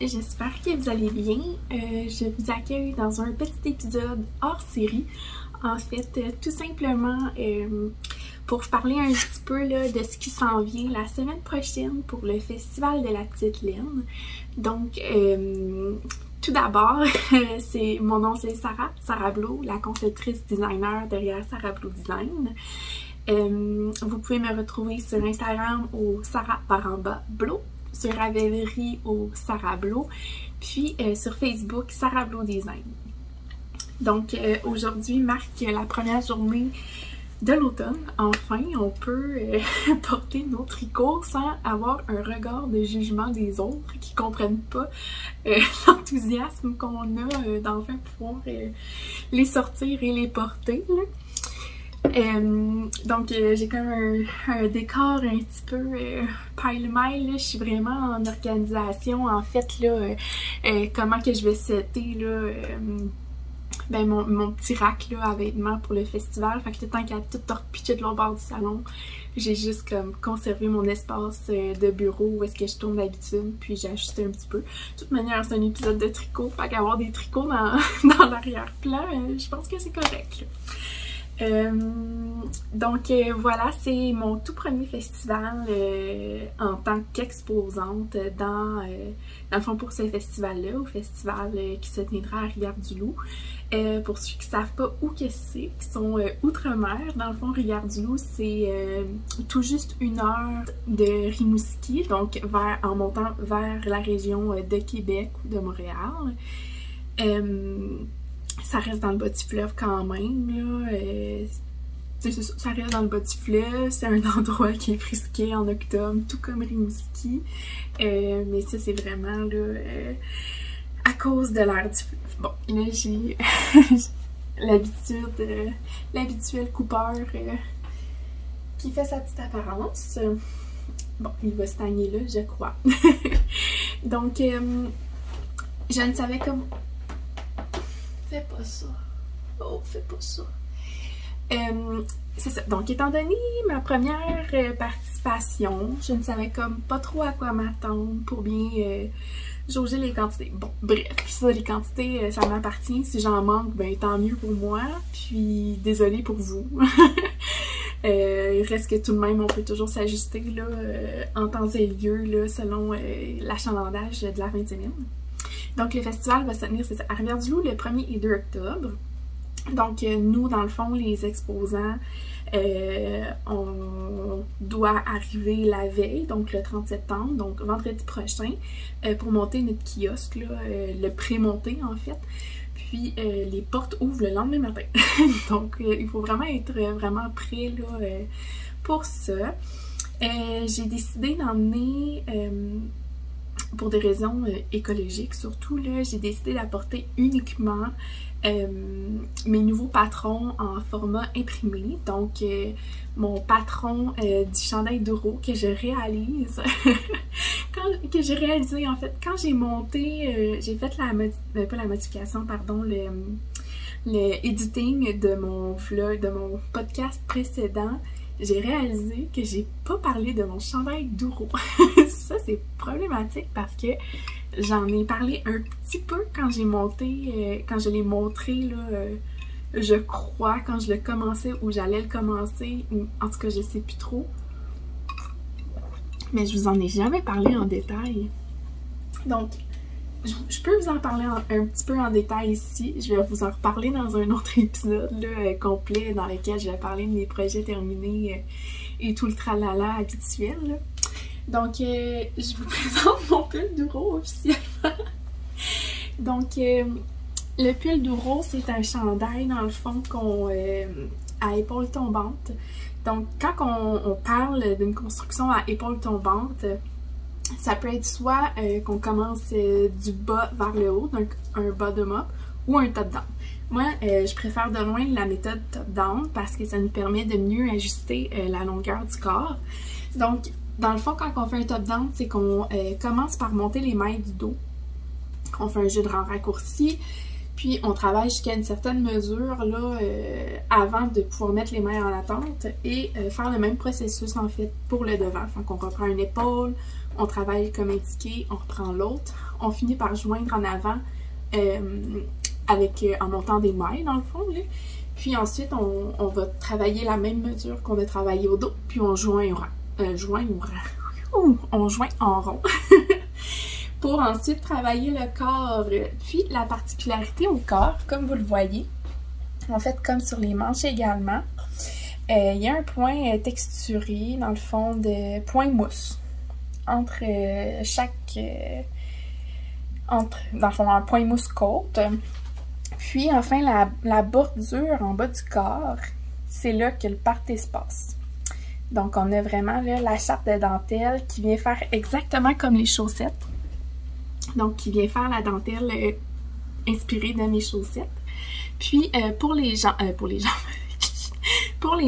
j'espère que vous allez bien. Je vous accueille dans un petit épisode hors série. En fait, tout simplement pour vous parler un petit peu là, de ce qui s'en vient la semaine prochaine pour le Festival de la Petite Laine. Donc, tout d'abord, mon nom c'est Sarah Blo, la conceptrice designer derrière Sarah Blo Design. Vous pouvez me retrouver sur Instagram au Sarah_Blo, sur Ravelry au Sarah Blo, puis sur Facebook Sarah Blo Design. Donc aujourd'hui marque la première journée de l'automne. Enfin, on peut porter nos tricots sans avoir un regard de jugement des autres qui comprennent pas l'enthousiasme qu'on a d'enfin pouvoir les sortir et les porter, là. Donc j'ai comme un décor un petit peu pile-mail, je suis vraiment en organisation en fait là, comment que je vais setter là, ben mon petit rack là à vêtements pour le festival. Fait que le temps qu'à tout repitcher de l'autre bord du salon, j'ai juste comme conservé mon espace de bureau où est-ce que je tourne d'habitude, puis j'ai ajusté un petit peu. De toute manière, c'est un épisode de tricot, fait qu'avoir des tricots dans l'arrière-plan, je pense que c'est correct là. Donc voilà, c'est mon tout premier festival en tant qu'exposante dans le fond pour ce festival-là, au festival qui se tiendra à Rivière-du-Loup. Pour ceux qui ne savent pas où que c'est, qui sont outre-mer, dans le fond Rivière-du-Loup c'est tout juste 1 heure de Rimouski, donc en montant vers la région de Québec ou de Montréal. Ça reste dans le bas du fleuve quand même, là. Ça reste dans le bas du fleuve, c'est un endroit qui est frisqué en octobre, tout comme Rimouski. Mais ça, c'est vraiment là, à cause de l'air du fleuve. Bon, là, j'ai l'habituel coupeur qui fait sa petite apparence. Bon, il va se tagner là, je crois. Donc, je ne savais comment... Fais pas ça. Oh, fais pas ça. C'est ça. Donc, étant donné ma première participation, je ne savais comme pas trop à quoi m'attendre pour bien jauger les quantités. Bon, bref, ça, les quantités, ça m'appartient. Si j'en manque, ben tant mieux pour moi. Puis, désolée pour vous. Il reste que tout de même, on peut toujours s'ajuster là en temps et lieu là, selon l'achalandage de la fin de semaine. Donc, le festival va se tenir à Rivière-du-Loup le 1er et 2 octobre. Donc, nous, dans le fond, les exposants, on doit arriver la veille, donc le 30 septembre, donc vendredi prochain, pour monter notre kiosque, là, le pré-monter en fait. Puis, les portes ouvrent le lendemain matin. Donc, il faut vraiment être vraiment prêt là, pour ça. J'ai décidé d'emmener... pour des raisons écologiques surtout, là, j'ai décidé d'apporter uniquement mes nouveaux patrons en format imprimé. Donc, mon patron du chandail d'Ouro que je réalise, que j'ai réalisé en fait quand j'ai monté, j'ai fait pas la modification, pardon, le editing de mon vlog, de mon podcast précédent. J'ai réalisé que j'ai pas parlé de mon chandail d'Ouro. Ça, c'est problématique parce que j'en ai parlé un petit peu quand j'ai monté, quand je l'ai montré, là, je crois, quand je le commençais ou j'allais le commencer, ou en tout cas, je sais plus trop. Mais je vous en ai jamais parlé en détail. Donc, je peux vous en parler un petit peu en détail ici. Je vais vous en reparler dans un autre épisode là, complet dans lequel je vais parler de mes projets terminés et tout le tralala habituel. Là. Donc, je vous présente mon pull d'Ouro officiellement. Donc, le pull d'Ouro, c'est un chandail dans le fond qu'on à épaules tombantes. Donc, quand on parle d'une construction à épaules tombantes, ça peut être soit qu'on commence du bas vers le haut, donc un bottom-up, ou un top-down. Moi, je préfère de loin la méthode top-down parce que ça nous permet de mieux ajuster la longueur du corps. Donc, dans le fond, quand on fait un top-down, c'est qu'on commence par monter les mailles du dos. On fait un jeu de rang raccourci, Puis on travaille jusqu'à une certaine mesure là, avant de pouvoir mettre les mains en attente et faire le même processus en fait pour le devant. Donc on reprend une épaule, on travaille comme indiqué, on reprend l'autre, on finit par joindre en avant en montant des mailles dans le fond. Là. Puis ensuite on va travailler la même mesure qu'on a travaillé au dos, puis on joint en rond. Pour ensuite travailler le corps. Puis la particularité au corps, comme vous le voyez, en fait comme sur les manches également, il y a un point texturé, dans le fond, de point mousse entre dans le fond, un point mousse côte. Puis enfin la bordure en bas du corps, c'est là que le party se passe. Donc on a vraiment là, la chape de dentelle qui vient faire exactement comme les chaussettes. Donc, qui vient faire la dentelle inspirée de mes chaussettes. Puis, pour les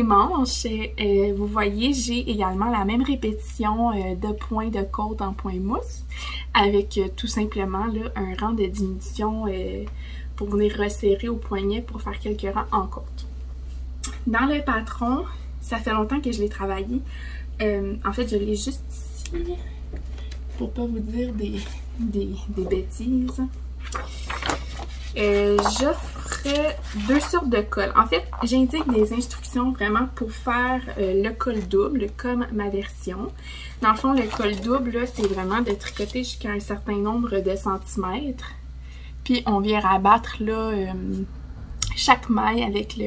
manches, vous voyez, j'ai également la même répétition de points de côte en point mousse, avec tout simplement là, un rang de diminution pour venir resserrer au poignet pour faire quelques rangs en côte. Dans le patron, ça fait longtemps que je l'ai travaillé. En fait, je l'ai juste ici, pour pas vous dire des bêtises. J'offre 2 sortes de colle. En fait, j'indique des instructions vraiment pour faire le col double, comme ma version. Dans le fond, le col double, c'est vraiment de tricoter jusqu'à un certain nombre de centimètres. Puis, on vient rabattre là, chaque maille avec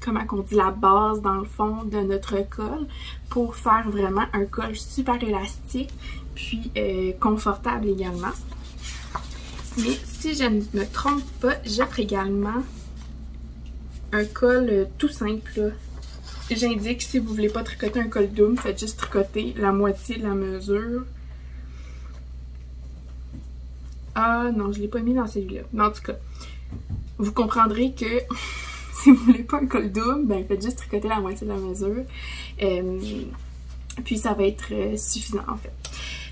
comment on dit, la base dans le fond de notre col pour faire vraiment un col super élastique puis confortable également. Mais si je ne me trompe pas, j'offre également un col tout simple. J'indique si vous voulez pas tricoter un col double, faites juste tricoter la moitié de la mesure. Ah non, je l'ai pas mis dans celui-là. Mais en tout cas, vous comprendrez que si vous voulez pas un col double, ben faites juste tricoter la moitié de la mesure. Puis ça va être suffisant en fait.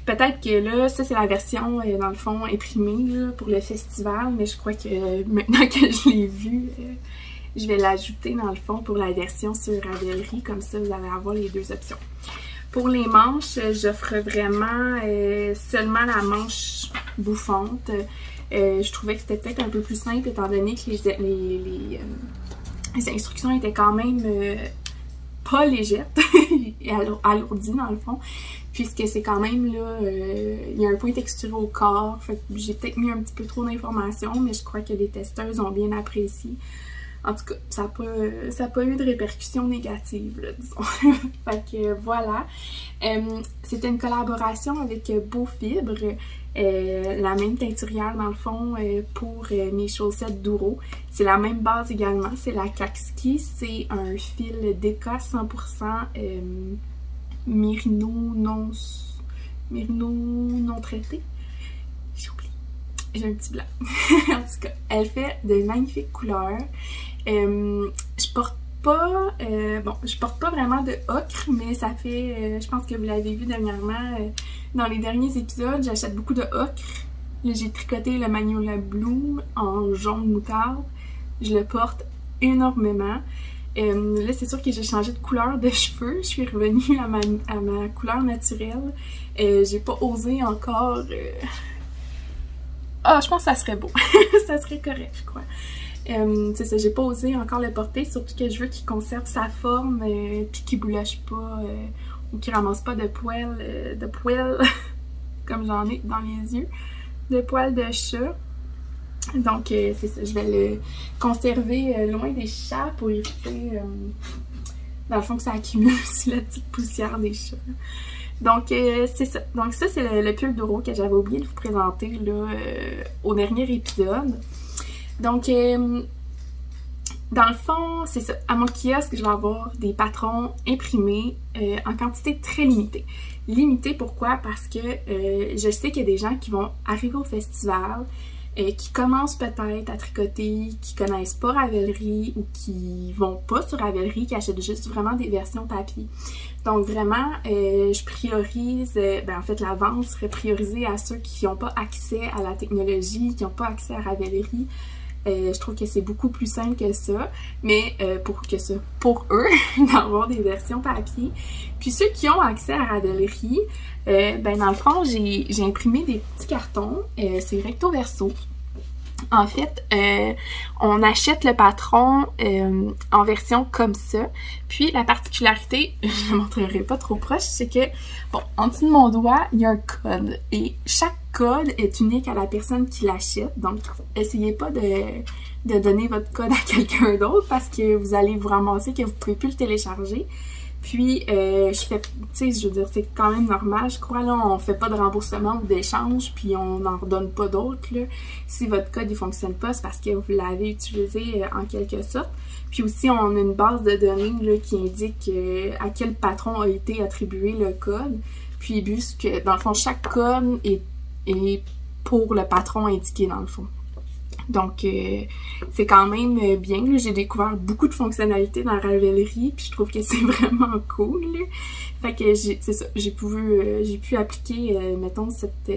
Peut-être que là, ça c'est la version dans le fond imprimée là, pour le festival, mais je crois que maintenant que je l'ai vu, je vais l'ajouter dans le fond pour la version sur Ravelry, comme ça vous allez avoir les 2 options. Pour les manches, j'offre vraiment seulement la manche bouffante. Je trouvais que c'était peut-être un peu plus simple étant donné que les instructions étaient quand même pas légères et alourdies dans le fond, puisque c'est quand même là, il y a un point texturé au corps, fait que j'ai peut-être mis un petit peu trop d'informations, mais je crois que les testeuses ont bien apprécié. En tout cas, ça n'a pas eu de répercussions négatives, là, disons. Fait que voilà. C'était une collaboration avec Beau Fibre, la même teinturière dans le fond pour mes chaussettes Douro. C'est la même base également, c'est la Kakski. C'est un fil Deka 100% Mérino non traité. J'ai oublié. J'ai un petit blanc. En tout cas, elle fait de magnifiques couleurs. Je porte pas vraiment de ocre, mais ça fait, je pense que vous l'avez vu dernièrement dans les derniers épisodes, j'achète beaucoup de ocre. Là, j'ai tricoté le Magnolia Bloom en jaune moutarde. Je le porte énormément. Là, c'est sûr que j'ai changé de couleur de cheveux. Je suis revenue à ma couleur naturelle. J'ai pas osé encore... Ah, je pense que ça serait beau. Ça serait correct, je crois. C'est ça, j'ai pas osé encore le porter, surtout que je veux qu'il conserve sa forme puis qu'il bouloche pas ou qu'il ramasse pas de poils comme j'en ai dans les yeux, de poils de chat. Donc c'est ça, je vais le conserver loin des chats pour éviter dans le fond que ça accumule aussi la petite poussière des chats. Donc c'est ça. Donc ça c'est le pull Douro que j'avais oublié de vous présenter là au dernier épisode. Donc, dans le fond, c'est ça. À mon kiosque, je vais avoir des patrons imprimés en quantité très limitée. Limitée, pourquoi? Parce que je sais qu'il y a des gens qui vont arriver au festival, qui commencent peut-être à tricoter, qui connaissent pas Ravelry ou qui vont pas sur Ravelry, qui achètent juste vraiment des versions papier. Donc vraiment, je priorise, en fait la vente serait priorisée à ceux qui n'ont pas accès à la technologie, qui n'ont pas accès à Ravelry. Je trouve que c'est beaucoup plus simple que ça, mais pour eux, d'avoir des versions papier. Puis ceux qui ont accès à Ravelry, dans le fond, j'ai imprimé des petits cartons, c'est recto verso. En fait, on achète le patron en version comme ça. Puis la particularité, je ne montrerai pas trop proche, c'est que, bon, en dessous de mon doigt, il y a un code. Et chaque code est unique à la personne qui l'achète. Donc, essayez pas de donner votre code à quelqu'un d'autre parce que vous allez vous ramasser que vous ne pouvez plus le télécharger. Puis, tu sais, je veux dire, c'est quand même normal, je crois, là, on fait pas de remboursement ou d'échange, puis on n'en redonne pas d'autres, là. Si votre code, il fonctionne pas, c'est parce que vous l'avez utilisé en quelque sorte. Puis aussi, on a une base de données, là, qui indique à quel patron a été attribué le code. Puis, puisque, dans le fond, chaque code est pour le patron indiqué, dans le fond. Donc, c'est quand même bien. J'ai découvert beaucoup de fonctionnalités dans Ravelry, puis je trouve que c'est vraiment cool. Là. Fait que c'est ça, j'ai pu appliquer, mettons, cette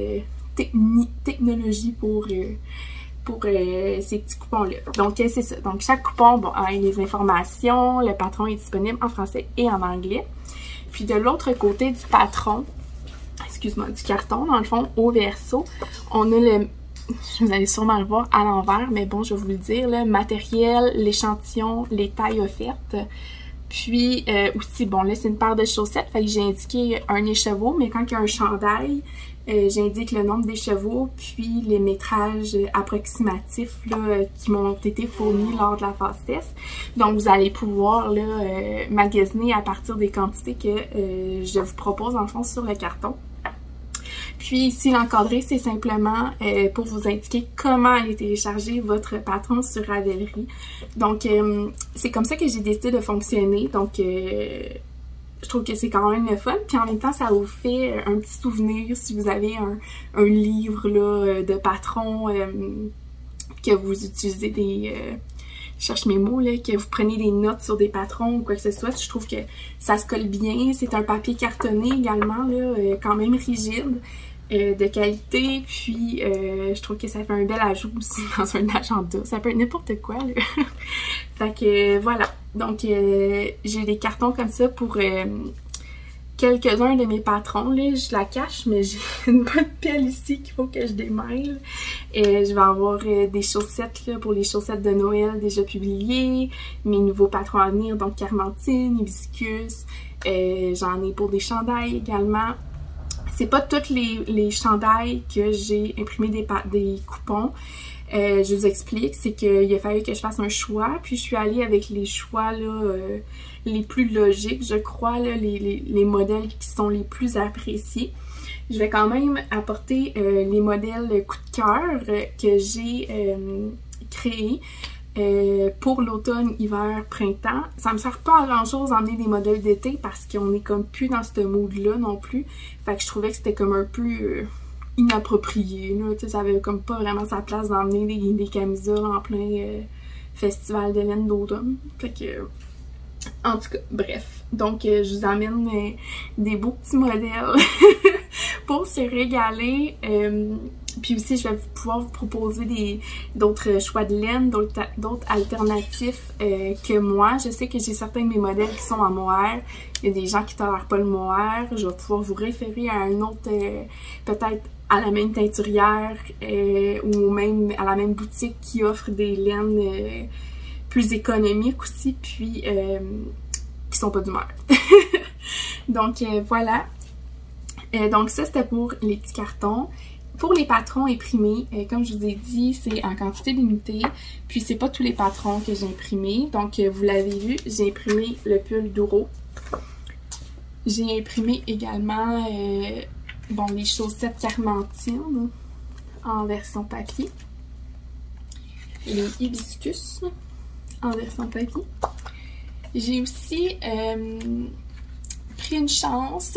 technologie pour ces petits coupons-là. Donc, c'est ça. Donc, chaque coupon a les informations, le patron est disponible en français et en anglais. Puis, de l'autre côté du patron, du carton, dans le fond, au verso, on a vous allez sûrement le voir à l'envers, mais bon, je vais vous le dire, le matériel, l'échantillon, les tailles offertes. Puis aussi, bon, là, c'est une paire de chaussettes, fait que j'ai indiqué un écheveau, mais quand il y a un chandail, j'indique le nombre d'écheveaux, puis les métrages approximatifs là, qui m'ont été fournis lors de la phase test. Donc, vous allez pouvoir là, magasiner à partir des quantités que je vous propose, en fond, sur le carton. Puis ici, l'encadré, c'est simplement pour vous indiquer comment aller télécharger votre patron sur Ravelry. Donc, c'est comme ça que j'ai décidé de fonctionner. Donc, je trouve que c'est quand même le fun. Puis en même temps, ça vous fait un petit souvenir si vous avez un livre là, de patron que vous utilisez je cherche mes mots, là, que vous prenez des notes sur des patrons ou quoi que ce soit. Je trouve que ça se colle bien. C'est un papier cartonné également, là, quand même rigide. De qualité, puis je trouve que ça fait un bel ajout aussi dans un agenda. Ça peut être n'importe quoi, là. Fait que voilà. Donc, j'ai des cartons comme ça pour quelques-uns de mes patrons. Là, je la cache, mais j'ai une bonne pelle ici qu'il faut que je démêle. Je vais avoir des chaussettes là, pour les chaussettes de Noël déjà publiées, mes nouveaux patrons à venir, donc Carmentine, Hibiscus. J'en ai pour des chandails également. C'est pas tous les chandails que j'ai imprimé des coupons. Je vous explique, c'est qu'il a fallu que je fasse un choix, puis je suis allée avec les choix là, les plus logiques, je crois, là, les modèles qui sont les plus appréciés. Je vais quand même apporter les modèles coup de cœur que j'ai créés. Pour l'automne, hiver, printemps. Ça me sert pas à grand chose d'emmener des modèles d'été parce qu'on est comme plus dans ce mood-là non plus. Fait que je trouvais que c'était comme un peu inapproprié. Là. Ça avait comme pas vraiment sa place d'emmener des camisoles en plein festival de laine d'automne. Fait que, en tout cas, bref. Donc, je vous amène des beaux petits modèles pour se régaler. Puis aussi, je vais pouvoir vous proposer d'autres choix de laine, d'autres alternatifs que moi. Je sais que j'ai certains de mes modèles qui sont en mohair. Il y a des gens qui ne tolèrent pas le mohair. Je vais pouvoir vous référer à un autre, peut-être à la même teinturière ou même à la même boutique qui offre des laines plus économiques aussi, puis qui sont pas du mohair. Donc voilà. Donc ça, c'était pour les petits cartons. Pour les patrons imprimés, comme je vous ai dit, c'est en quantité limitée. Puis c'est pas tous les patrons que j'ai imprimés. Donc vous l'avez vu, j'ai imprimé le pull Douro. J'ai imprimé également les chaussettes Carmentine en version papier. Les hibiscus en version papier. J'ai aussi pris une chance.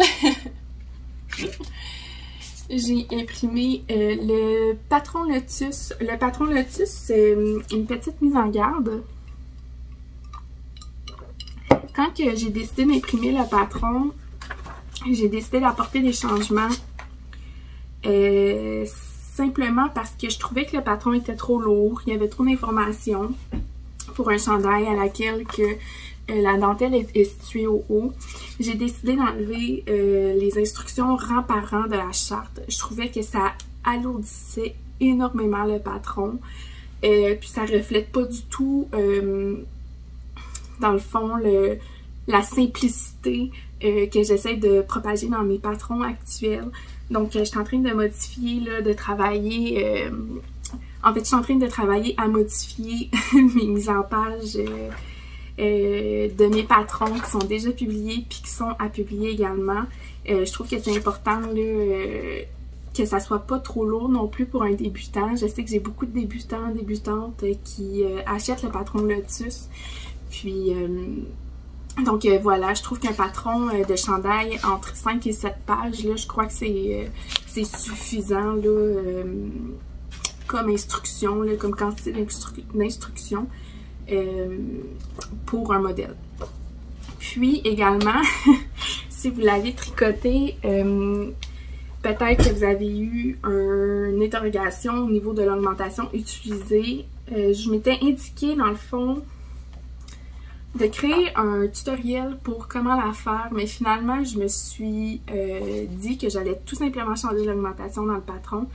j'ai imprimé le patron Lotus. Le patron Lotus, c'est une petite mise en garde. Quand j'ai décidé d'imprimer le patron, j'ai décidé d'apporter des changements simplement parce que je trouvais que le patron était trop lourd, il y avait trop d'informations pour un chandail à laquelle la dentelle est située au haut. J'ai décidé d'enlever les instructions rang par rang de la charte. Je trouvais que ça alourdissait énormément le patron, puis ça reflète pas du tout dans le fond la simplicité que j'essaie de propager dans mes patrons actuels. Donc je suis en train de modifier, là, de travailler, en fait je suis en train de travailler à modifier mes mises en page de mes patrons qui sont déjà publiés puis qui sont à publier également. Je trouve que c'est important là, que ça soit pas trop lourd non plus pour un débutant. Je sais que j'ai beaucoup de débutants, débutantes qui achètent le patron Lotus. Puis donc voilà, je trouve qu'un patron de chandail entre 5 et 7 pages, là, je crois que c'est suffisant là, comme instruction, là, comme quantité d'instruction pour un modèle. Puis également, si vous l'avez tricoté, peut-être que vous avez eu une interrogation au niveau de l'augmentation utilisée. Je m'étais indiqué dans le fond de créer un tutoriel pour comment la faire, mais finalement je me suis dit que j'allais tout simplement changer l'augmentation dans le patron,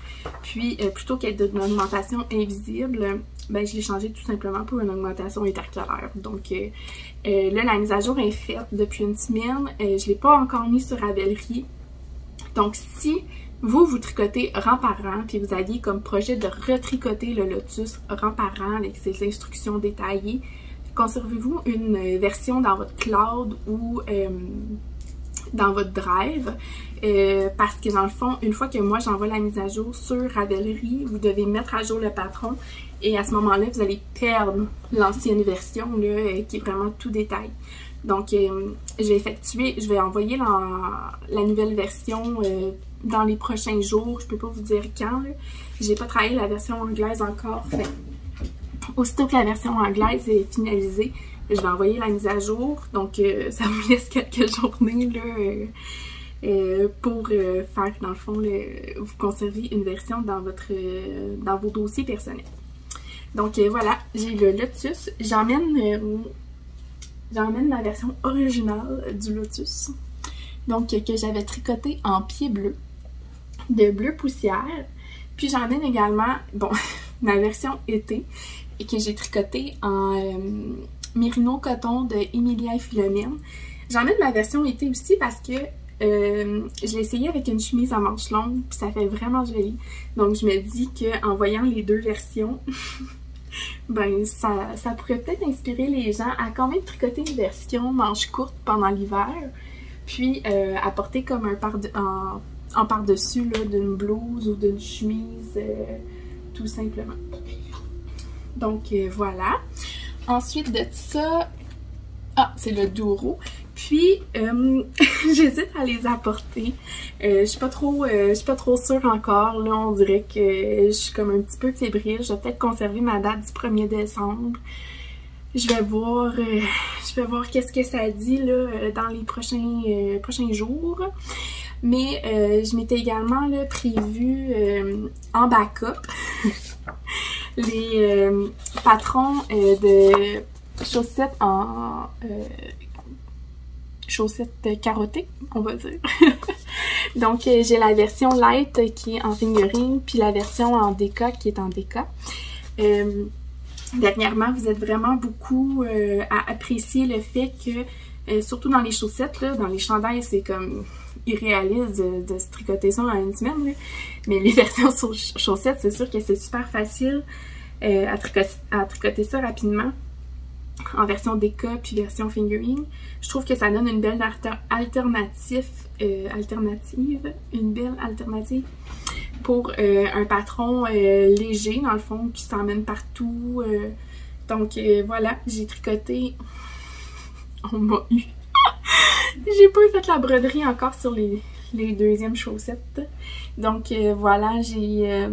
puis plutôt qu'être une augmentation invisible, ben je l'ai changé tout simplement pour une augmentation intercalaire. Donc là la mise à jour est faite depuis une semaine, je ne l'ai pas encore mis sur Ravelry. Donc si vous tricotez rang par rang, puis vous aviez comme projet de retricoter le Lotus rang par rang avec ses instructions détaillées, conservez-vous une version dans votre cloud ou dans votre drive, parce que dans le fond, une fois que moi j'envoie la mise à jour sur Ravelry, vous devez mettre à jour le patron et à ce moment-là, vous allez perdre l'ancienne version là, qui est vraiment tout détail. Donc, je vais envoyer la nouvelle version dans les prochains jours. Je peux pas vous dire quand. J'ai pas travaillé la version anglaise encore. Fait aussitôt que la version anglaise est finalisée, je vais envoyer la mise à jour. Donc, ça vous laisse quelques journées là, pour faire, dans le fond, vous conserver une version dans vos dossiers personnels. Donc, voilà, j'ai le Lotus. J'emmène ma version originale du Lotus. Donc, que j'avais tricoté en pied bleu, de bleu poussière. Puis, j'emmène également, bon, ma version été, et que j'ai tricoté en mérino coton de Emilia et Philomène. J'emmène ma version été aussi parce que je l'ai essayé avec une chemise à manches longues, puis ça fait vraiment joli. Donc, je me dis qu'en voyant les deux versions, ben ça pourrait peut-être inspirer les gens à quand même tricoter une version manches courtes pendant l'hiver, puis apporter comme en par-dessus d'une blouse ou d'une chemise, tout simplement. Donc voilà. Ensuite de ça, c'est le Douro. Puis j'hésite à les apporter. Je suis pas trop sûre encore. Là, on dirait que je suis comme un petit peu fébrile. Je vais peut-être conserver ma date du 1er décembre. Je vais voir qu'est-ce que ça dit là, dans les prochains jours. Mais je m'étais également là, prévu en backup les patrons de chaussettes en chaussettes carottées, on va dire. Donc j'ai la version light qui est en fingering, puis la version en déca qui est en déca. Dernièrement, vous êtes vraiment beaucoup à apprécier le fait que, surtout dans les chaussettes, là, dans les chandails, c'est comme irréaliste de se tricoter ça en une semaine, là. Mais les versions sur chaussettes, c'est sûr que c'est super facile à tricoter ça rapidement. En version déca puis version fingering, je trouve que ça donne une belle alternative pour un patron léger, dans le fond, qui s'emmène partout. Donc voilà, j'ai tricoté. On m'a eu. J'ai pas fait la broderie encore sur les les deuxièmes chaussettes. Donc voilà, j'ai...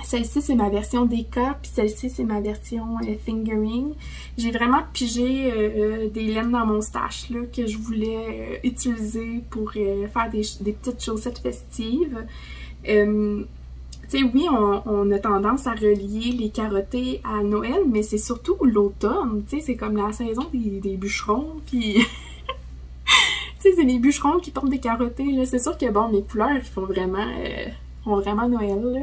celle-ci, c'est ma version DK, puis celle-ci, c'est ma version fingering. J'ai vraiment pigé des laines dans mon stash là, que je voulais utiliser pour faire des petites chaussettes festives. Tu sais, oui, on a tendance à relier les carottées à Noël, mais c'est surtout l'automne, tu sais, c'est comme la saison des bûcherons, puis... tu sais, c'est les bûcherons qui portent des carottées, là. C'est sûr que, bon, mes couleurs, ils font vraiment Noël, là.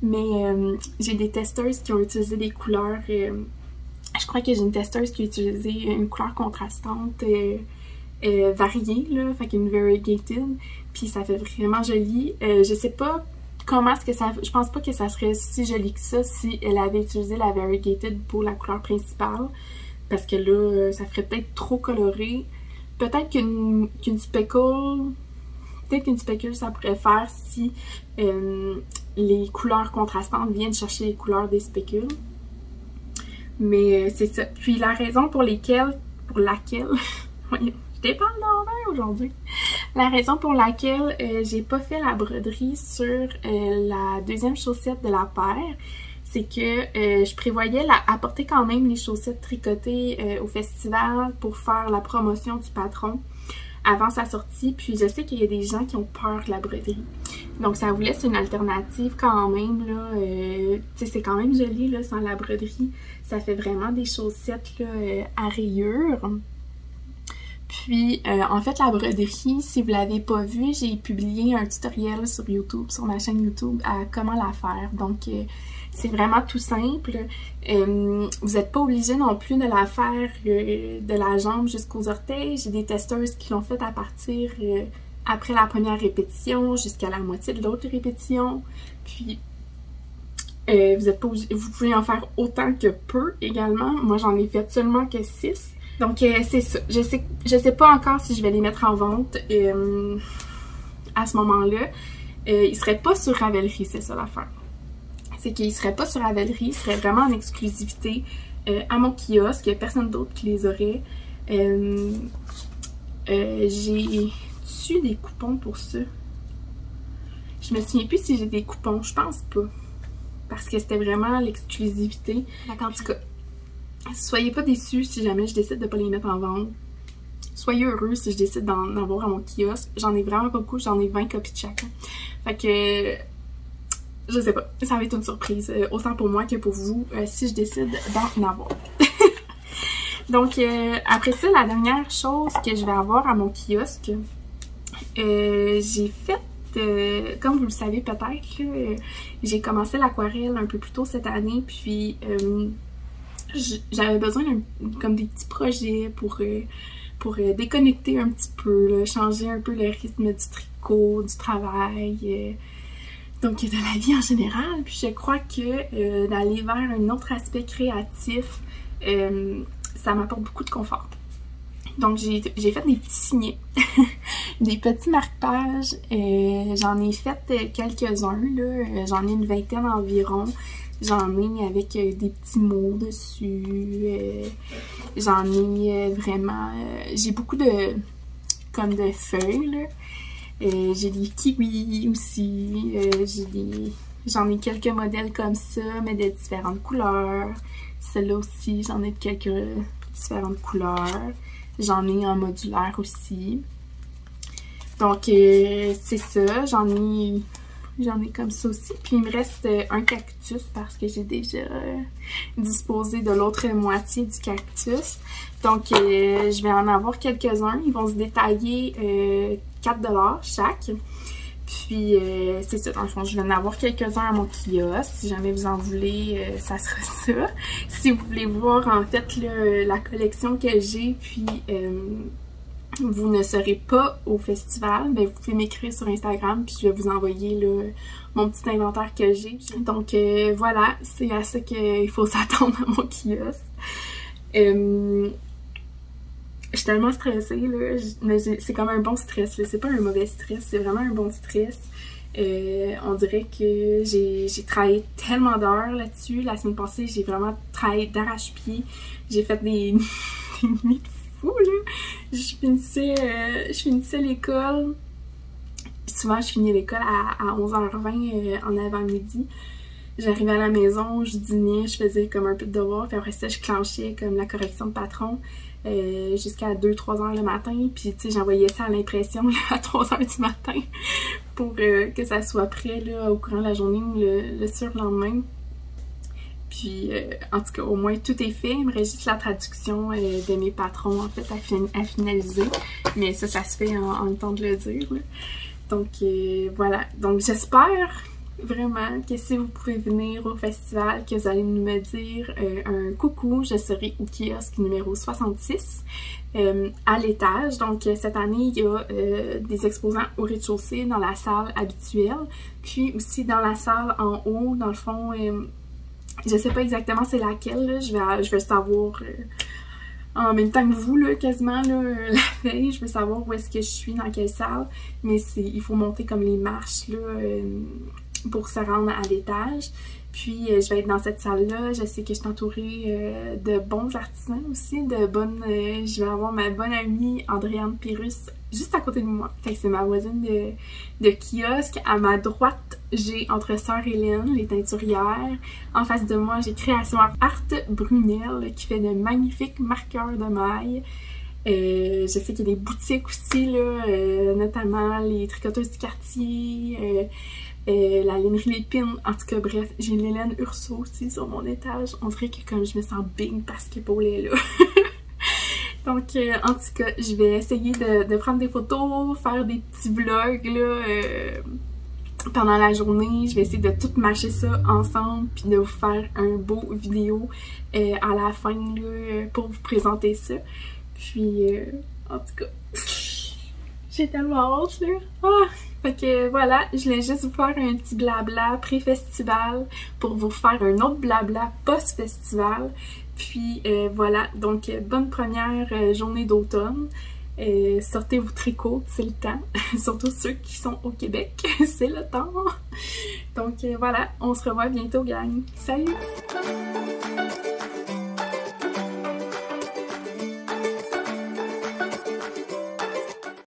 Mais j'ai des testeuses qui ont utilisé des couleurs... je crois que j'ai une testeuse qui a utilisé une couleur contrastante variée, là, fait qu'une variegated, puis ça fait vraiment joli. Je sais pas comment est-ce que ça... Je pense pas que ça serait si joli que ça si elle avait utilisé la variegated pour la couleur principale, parce que là, ça ferait peut-être trop coloré. Peut-être qu'une speckle... Peut-être qu'une speckle, ça pourrait faire si les couleurs contrastantes viennent chercher les couleurs des speckles. Mais c'est ça. Puis la raison pour laquelle... Voyons, je déparle d'envers aujourd'hui. La raison pour laquelle j'ai pas fait la broderie sur la deuxième chaussette de la paire, c'est que je prévoyais apporter quand même les chaussettes tricotées au festival pour faire la promotion du patron avant sa sortie, puis je sais qu'il y a des gens qui ont peur de la broderie. Donc ça vous laisse une alternative quand même, là. Tu sais, c'est quand même joli, là, sans la broderie. Ça fait vraiment des chaussettes, là, à rayures. Puis, en fait, la broderie, si vous l'avez pas vu, j'ai publié un tutoriel sur YouTube, sur ma chaîne YouTube, à comment la faire. Donc, c'est vraiment tout simple. Vous n'êtes pas obligé non plus de la faire de la jambe jusqu'aux orteils. J'ai des testeuses qui l'ont fait à partir après la première répétition jusqu'à la moitié de l'autre répétition. Puis, vous êtes pas obligé, vous pouvez en faire autant que peu également. Moi, j'en ai fait seulement que 6. Donc, c'est ça. Je sais pas encore si je vais les mettre en vente à ce moment-là. Ils seraient pas sur Ravelry, c'est ça l'affaire. C'est qu'ils seraient pas sur Ravelry, ils seraient vraiment en exclusivité à mon kiosque. Il n'y a personne d'autre qui les aurait. J'ai-tu des coupons pour ça? Je me souviens plus si j'ai des coupons. Je pense pas. Parce que c'était vraiment l'exclusivité. En tout cas, soyez pas déçus si jamais je décide de pas les mettre en vente. Soyez heureux si je décide d'en avoir à mon kiosque. J'en ai vraiment pas beaucoup, j'en ai 20 copies de chacun. Fait que, je sais pas, ça va être une surprise, autant pour moi que pour vous, si je décide d'en avoir. Donc, après ça, la dernière chose que je vais avoir à mon kiosque, j'ai fait, comme vous le savez peut-être, j'ai commencé l'aquarelle un peu plus tôt cette année, puis j'avais besoin comme des petits projets pour déconnecter un petit peu, là, changer un peu le rythme du tricot, du travail, donc de la vie en général. Puis je crois que d'aller vers un autre aspect créatif, ça m'apporte beaucoup de confort. Donc j'ai fait des petits signets, des petits marque-pages, j'en ai fait quelques-uns, là, j'en ai une vingtaine environ. J'en ai avec des petits mots dessus, j'en ai vraiment, j'ai beaucoup de feuilles, là. J'ai des kiwis aussi, j'en ai quelques modèles comme ça, mais de différentes couleurs. Celle-là aussi, j'en ai de quelques différentes couleurs. J'en ai en modulaire aussi. Donc, c'est ça, j'en ai comme ça aussi. Puis il me reste un cactus parce que j'ai déjà disposé de l'autre moitié du cactus. Donc je vais en avoir quelques-uns. Ils vont se détailler 4$ chaque. Puis c'est ça, dans le fond, je vais en avoir quelques-uns à mon kiosque. Si jamais vous en voulez, ça sera ça. Si vous voulez voir en fait là, la collection que j'ai, puis vous ne serez pas au festival, ben vous pouvez m'écrire sur Instagram puis je vais vous envoyer là, mon petit inventaire que j'ai. Donc voilà, c'est à ça qu'il faut s'attendre à mon kiosque. Je suis tellement stressée là, mais c'est comme un bon stress, c'est pas un mauvais stress, c'est vraiment un bon stress. On dirait que j'ai travaillé tellement d'heures là-dessus. La semaine passée, j'ai vraiment travaillé d'arrache-pied. J'ai fait des nuits de fou, là. Je finissais l'école souvent je finis l'école à 11h20 en avant-midi. J'arrivais à la maison, je dînais, je faisais comme un peu de devoir, puis après ça, je clenchais comme la correction de patron jusqu'à 2-3 heures le matin. Puis, tu sais, j'envoyais ça à l'impression à 3 heures du matin pour que ça soit prêt là, au courant de la journée ou le surlendemain. Puis, en tout cas, au moins, tout est fait. Il me reste juste la traduction de mes patrons, en fait, à finaliser. Mais ça se fait en temps de le dire, là. Donc, voilà. Donc, j'espère vraiment que si vous pouvez venir au festival, que vous allez me dire un coucou. Je serai au kiosque numéro 66 à l'étage. Donc cette année, il y a des exposants au rez-de-chaussée dans la salle habituelle, puis aussi dans la salle en haut, dans le fond, je sais pas exactement c'est laquelle, là. Je vais savoir en même temps que vous, là, quasiment là, la veille. Je veux savoir où est-ce que je suis, dans quelle salle, mais il faut monter comme les marches là, pour se rendre à l'étage. Puis je vais être dans cette salle-là. Je sais que je suis entourée de bons artisans aussi, je vais avoir ma bonne amie Andréane Pérus juste à côté de moi. Fait que c'est ma voisine de kiosque. À ma droite, j'ai Entre Sœurs Hélène, les teinturières. En face de moi, j'ai Création Art Brunel qui fait de magnifiques marqueurs de maille. Je sais qu'il y a des boutiques aussi, là, notamment les Tricoteuses du quartier, la Lainerie Lépine. En tout cas, bref, j'ai l'Hélène Urso aussi sur mon étage. On dirait que comme je me sens big parce que Paul est là. Donc, en tout cas, je vais essayer de prendre des photos, faire des petits vlogs, là, pendant la journée. Je vais essayer de tout mâcher ça ensemble, puis de vous faire un beau vidéo à la fin, là, pour vous présenter ça. Puis, en tout cas, j'ai tellement hâte, là. Ah! Fait que voilà, je voulais juste vous faire un petit blabla pré-festival pour vous faire un autre blabla post-festival. Puis voilà, donc bonne première journée d'automne. Sortez vos tricots, c'est le temps. Surtout ceux qui sont au Québec, c'est le temps. Donc voilà, on se revoit bientôt, gang. Salut!